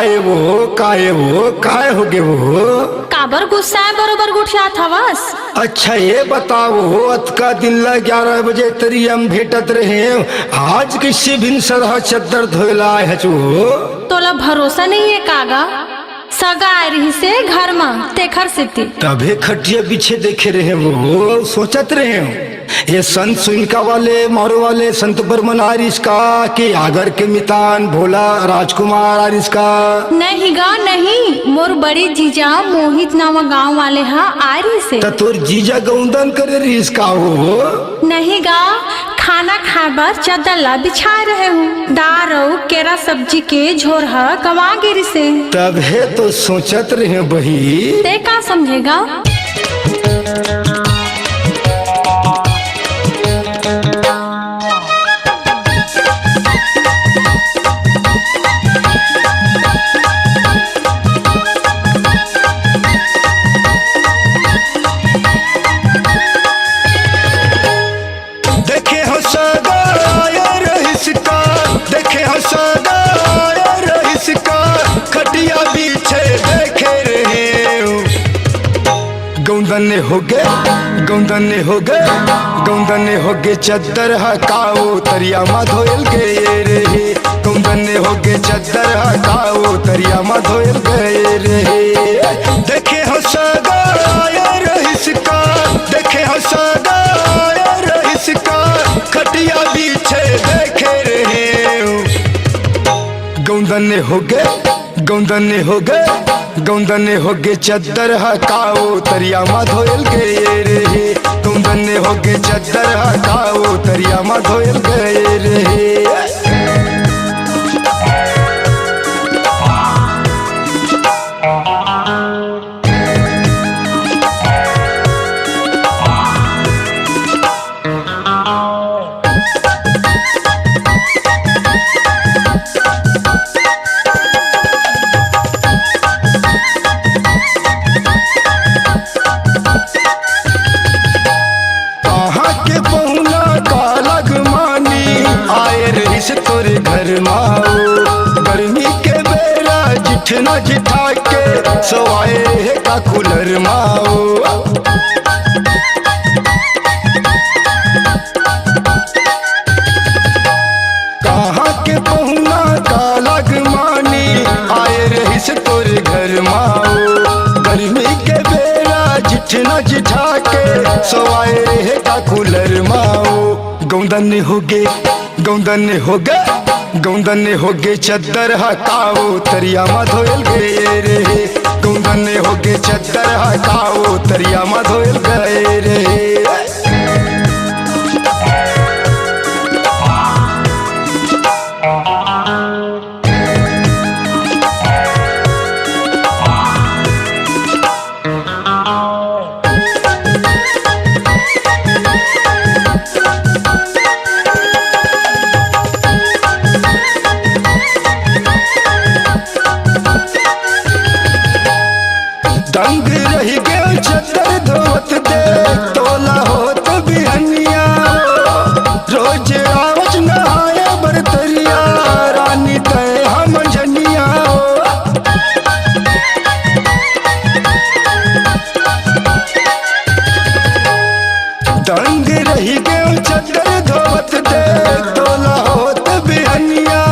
काय हो गे वो काबर गुस्सा है बरोबर गुठियात हवस। अच्छा ये बताओ अतका दिन ला 11 बजे तरी हम भेटत रहे आज किसी भिन सरहा चद्दर धोला है चो तोला भरोसा नहीं है कागा सगा आ रही से घर में तेखर सिद्धि तभे खटिया पीछे देखे रहे वो सोचत रहे हो ये संत सुनका वाले मारो वाले संत बर्मन आरिस का कि आगर के मितान भोला राजकुमार आरिस का नहीं गा नहीं मोर बड़ी जीजा मोहित नाम गांव वाले हा आ रही से तोर जीजा गौंदन करे रिस का हो नहीं गा खाना खाबर चादर ला बिछा रहे हूँ दाल और केरा सब्जी के झोर हा कमा गिरी से तभे तो सोचत रहे बही ते का समझेगा। गौंदने हो गे चद्दर हकाओ तरिया मा धोयल गए रे गौंदने हो गे चद्दर हकाओ तरिया मा धोयल गए रे देखे हो सगाया रहिस का देखे हो सगाया रहिस का खटिया पीछे देखे रे गौंदने हो गे चद्दर हकाओ तरिया मा धोयल गए रे गौंदने हो गे चद्दर हकाओ तरिया मा धोयल गए रे तोरे घर माओ गर्मी के बेरा जिठना जिठा के सोआए का कूलर माओ कहाँ के पहुना का लगमानी आए रही से तोरे घर माओ गर्मी के बेरा जिठना जिठा के सोआए का कूलर माओ गौंदने हो गे चद्दर हकाओ तरिया मा धोयल गए रे गौंदने हो गे चद्दर हकाओ तरिया मा धोयल गए रे दंग रही गए चद्दर धोत दे तोला होत बिहनिया रोज आवज नहाए बरतरिया रानी तय हम झनिया दंग रही गए चद्दर धोत दे तोला होत बिहनिया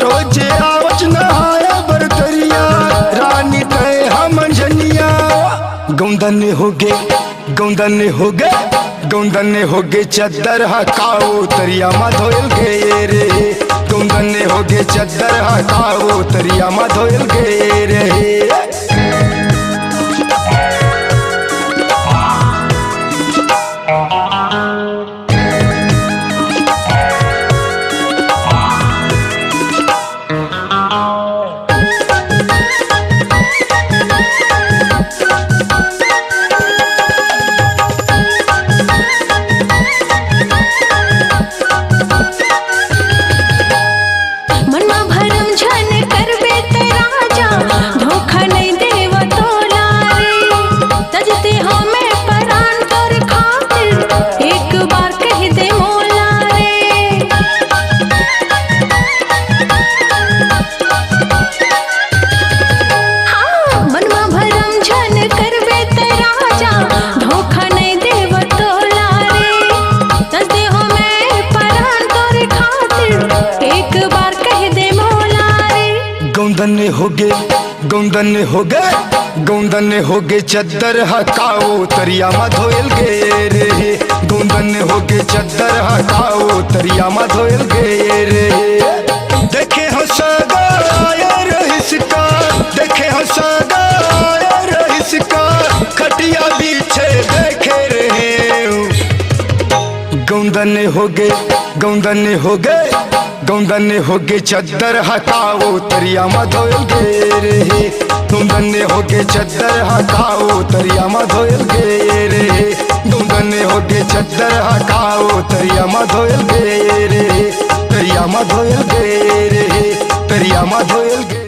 रोज आवज नहाए बरतरिया रानी तय गौंदने हो गे चद्दर हकाओ तरिया मा धोयल गए रे गौंदने हो गे चद्दर हकाओ तरिया मा धोयल गए रे मनमा भरम झन करबे ते राजा धोखा नहीं गौंदन हो गए चद्दर हकाओ तरिया मा धोयल गे रे गौंदन हो गए चद्दर हकाओ तरिया मा धोयल गे रे देखे हो सगायर हिसका देखे हो सगायर हिसका खटिया पीछे देखे रहे गौंदन हो गए चद्दर हकाओ तरिया मा धोयल गे रे गौंदन हो गए चद्दर हकाओ तरिया मा धोयल गे रे गौंदन हो गए चद्दर हकाओ तरिया मा धोयल गे रे तरिया मा धोयल गे रे तरिया मा धोयल गे